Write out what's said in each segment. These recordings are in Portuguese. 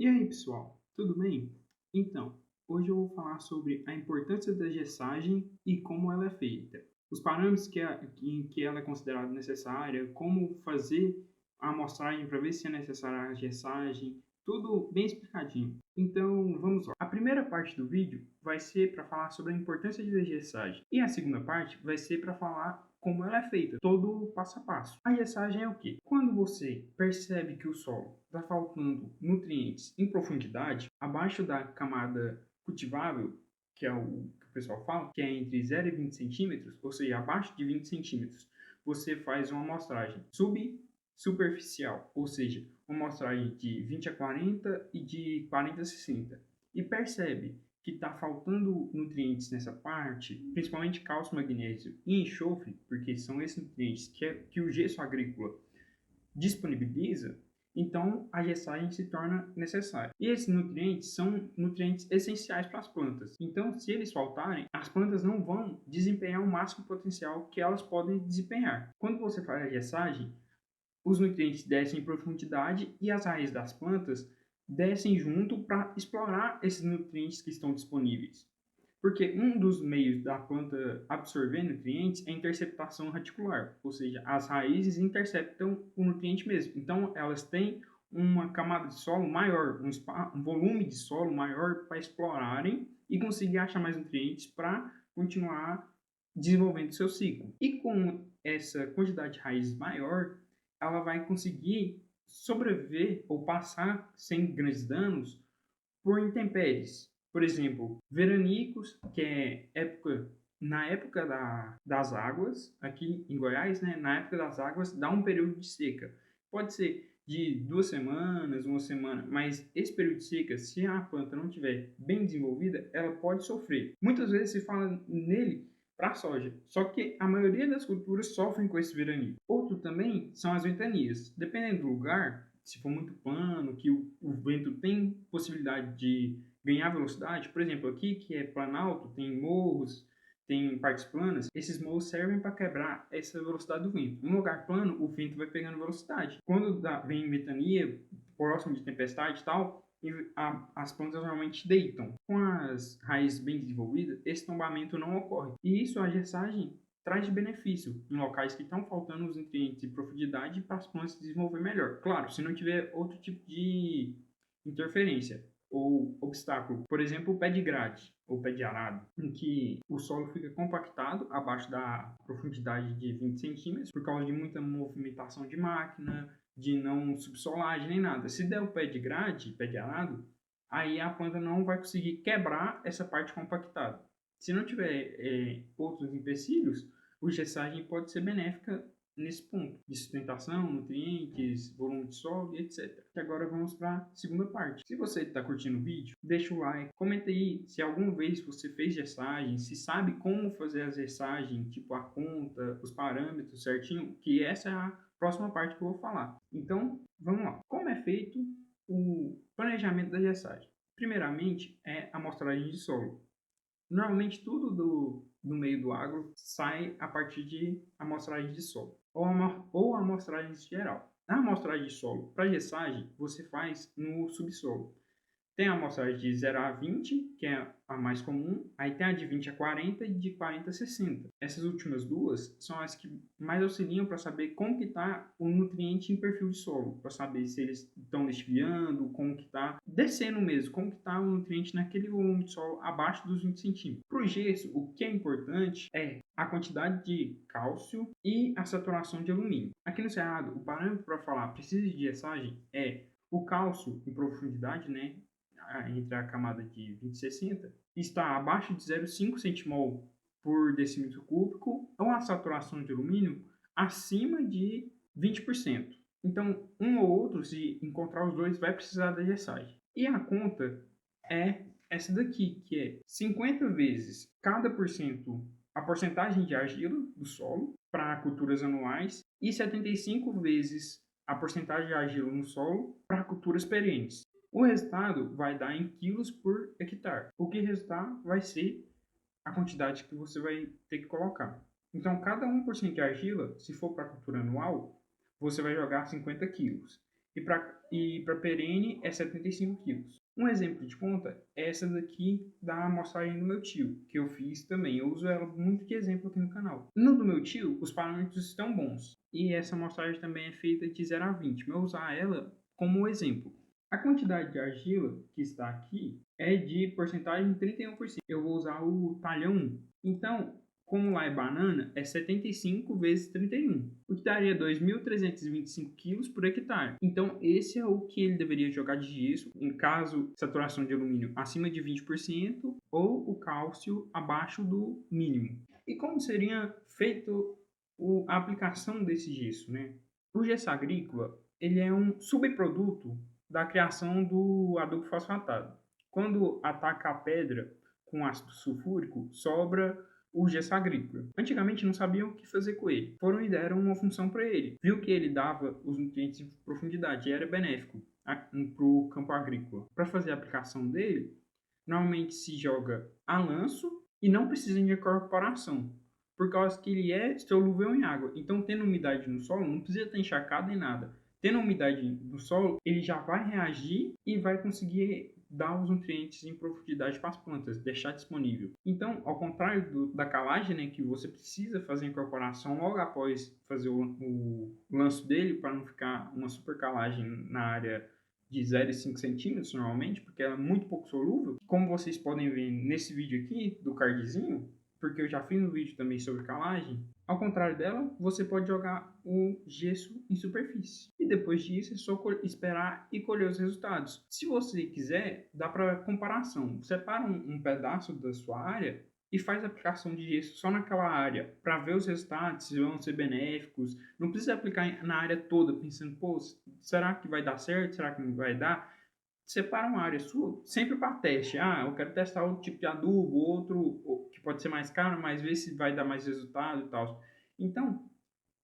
E aí, pessoal, tudo bem? Então, hoje eu vou falar sobre a importância da gessagem e como ela é feita. Os parâmetros em que ela é considerada necessária, como fazer a amostragem para ver se é necessária a gessagem, tudo bem explicadinho. Então, vamos lá. A primeira parte do vídeo vai ser para falar sobre a importância da gessagem e a segunda parte vai ser para falar como ela é feita, todo o passo a passo. A gessagem é o quê? Quando você percebe que o solo está faltando nutrientes em profundidade, abaixo da camada cultivável, que é o que o pessoal fala, que é entre 0 e 20 centímetros, ou seja, abaixo de 20 centímetros, você faz uma amostragem subsuperficial, ou seja, uma amostragem de 20 a 40 e de 40 a 60, e percebe que está faltando nutrientes nessa parte, principalmente cálcio, magnésio e enxofre, porque são esses nutrientes que o gesso agrícola disponibiliza, então a gessagem se torna necessária. E esses nutrientes são nutrientes essenciais para as plantas. Então, se eles faltarem, as plantas não vão desempenhar o máximo potencial que elas podem desempenhar. Quando você faz a gessagem, os nutrientes descem em profundidade e as raízes das plantas descem junto para explorar esses nutrientes que estão disponíveis. Porque um dos meios da planta absorver nutrientes é a interceptação radicular, ou seja, as raízes interceptam o nutriente mesmo. Então, elas têm uma camada de solo maior, um volume de solo maior para explorarem e conseguir achar mais nutrientes para continuar desenvolvendo seu ciclo. E com essa quantidade de raízes maior, ela vai conseguir sobreviver ou passar sem grandes danos por intempéries. Por exemplo, veranicos, que é na época das águas, aqui em Goiás, né, na época das águas, dá um período de seca. Pode ser de 2 semanas, uma semana, mas esse período de seca, se a planta não estiver bem desenvolvida, ela pode sofrer. Muitas vezes se fala nele para a soja, só que a maioria das culturas sofrem com esse veranico. Outro também são as ventanias. Dependendo do lugar, se for muito plano, que o vento tem possibilidade de ganhar velocidade, por exemplo, aqui que é planalto, tem morros, tem partes planas, esses morros servem para quebrar essa velocidade do vento. Em um lugar plano, o vento vai pegando velocidade. Quando vem ventania, próximo de tempestade e tal, as plantas normalmente deitam. Com as raízes bem desenvolvidas, esse tombamento não ocorre. E isso a gessagem traz de benefício em locais que estão faltando os nutrientes de profundidade para as plantas se desenvolver melhor. Claro, se não tiver outro tipo de interferência ou obstáculo, por exemplo, o pé de grade ou pé de arado, em que o solo fica compactado abaixo da profundidade de 20 centímetros por causa de muita movimentação de máquina, de não subsolagem nem nada. Se der o pé de grade, pé de arado, aí a planta não vai conseguir quebrar essa parte compactada. Se não tiver outros empecilhos, o gessagem pode ser benéfica nesse ponto de sustentação, nutrientes, volume de solo e etc. E agora vamos para a segunda parte. Se você está curtindo o vídeo, deixa o like, comenta aí se alguma vez você fez gessagem, se sabe como fazer a gessagem, tipo a conta, os parâmetros certinho, que essa é a próxima parte que eu vou falar. Então, vamos lá. Como é feito o planejamento da gessagem? Primeiramente, é a amostragem de solo. Normalmente tudo do meio do agro sai a partir de amostragem de solo ou amostragem geral. A amostragem de solo para gessagem você faz no subsolo. Tem a amostragem de 0 a 20, que é a mais comum, aí tem a de 20 a 40 e de 40 a 60. Essas últimas duas são as que mais auxiliam para saber como que está o nutriente em perfil de solo, para saber se eles estão desviando, como que está descendo mesmo, como que está o nutriente naquele volume de solo abaixo dos 20 centímetros. Para o gesso, o que é importante é a quantidade de cálcio e a saturação de alumínio. Aqui no Cerrado, o parâmetro para falar precisa de gessagem é o cálcio em profundidade, né? Entre a camada de 20 e 60, está abaixo de 0,5 centimol por decímetro cúbico, ou a saturação de alumínio acima de 20%. Então, um ou outro, se encontrar os dois, vai precisar da gessagem. E a conta é essa daqui, que é 50 vezes cada porcento a porcentagem de argila do solo para culturas anuais e 75 vezes a porcentagem de argila no solo para culturas perenes. O resultado vai dar em quilos por hectare. O que resultar vai ser a quantidade que você vai ter que colocar. Então, cada 1% de argila, se for para cultura anual, você vai jogar 50 quilos. e para perene é 75 quilos. Um exemplo de conta é essa daqui da amostragem do meu tio, que eu fiz também. Eu uso ela muito de exemplo aqui no canal. No do meu tio, os parâmetros estão bons. E essa amostragem também é feita de 0 a 20. Mas eu vou usar ela como exemplo. A quantidade de argila que está aqui é de porcentagem 31%. Eu vou usar o talhão 1. Então, como lá é banana, é 75 vezes 31, o que daria 2.325 kg por hectare. Então, esse é o que ele deveria jogar de gesso, em caso saturação de alumínio acima de 20% ou o cálcio abaixo do mínimo. E como seria feito a aplicação desse gesso, né? O gesso agrícola, ele é um subproduto da criação do adubo fosfatado. Quando ataca a pedra com ácido sulfúrico, sobra o gesso agrícola. Antigamente não sabiam o que fazer com ele. Foram e deram uma função para ele. Viu que ele dava os nutrientes em profundidade e era benéfico para o campo agrícola. Para fazer a aplicação dele, normalmente se joga a lanço e não precisa de incorporação, por causa que ele é solúvel em água. Então, tendo umidade no solo, não precisa estar encharcado nem nada. Tendo umidade no solo, ele já vai reagir e vai conseguir dar os nutrientes em profundidade para as plantas, deixar disponível. Então, ao contrário da calagem, né, que você precisa fazer a incorporação logo após fazer o lanço dele, para não ficar uma super calagem na área de 0,5 centímetros normalmente, porque ela é muito pouco solúvel. Como vocês podem ver nesse vídeo aqui do cardzinho, porque eu já fiz um vídeo também sobre calagem, ao contrário dela, você pode jogar o gesso em superfície. E depois disso é só esperar e colher os resultados. Se você quiser, dá para comparação. Separa um pedaço da sua área e faz a aplicação de gesso só naquela área, para ver os resultados, se vão ser benéficos. Não precisa aplicar na área toda, pensando, pô, será que vai dar certo? Será que não vai dar? Separa uma área sua sempre para teste. Ah, eu quero testar outro tipo de adubo, outro que pode ser mais caro, mas ver se vai dar mais resultado e tal. Então,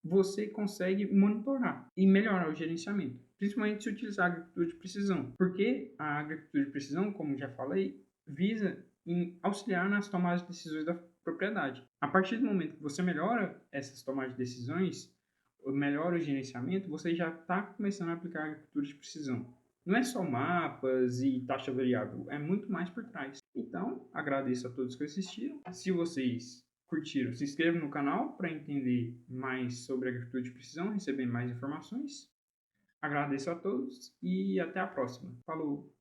você consegue monitorar e melhorar o gerenciamento, principalmente se utilizar a agricultura de precisão, porque a agricultura de precisão, como já falei, visa em auxiliar nas tomadas de decisões da propriedade. A partir do momento que você melhora essas tomadas de decisões, melhora o gerenciamento, você já está começando a aplicar a agricultura de precisão. Não é só mapas e taxa variável, é muito mais por trás. Então, agradeço a todos que assistiram. Se vocês curtiram, se inscrevam no canal para entender mais sobre agricultura de precisão, receber mais informações. Agradeço a todos e até a próxima. Falou!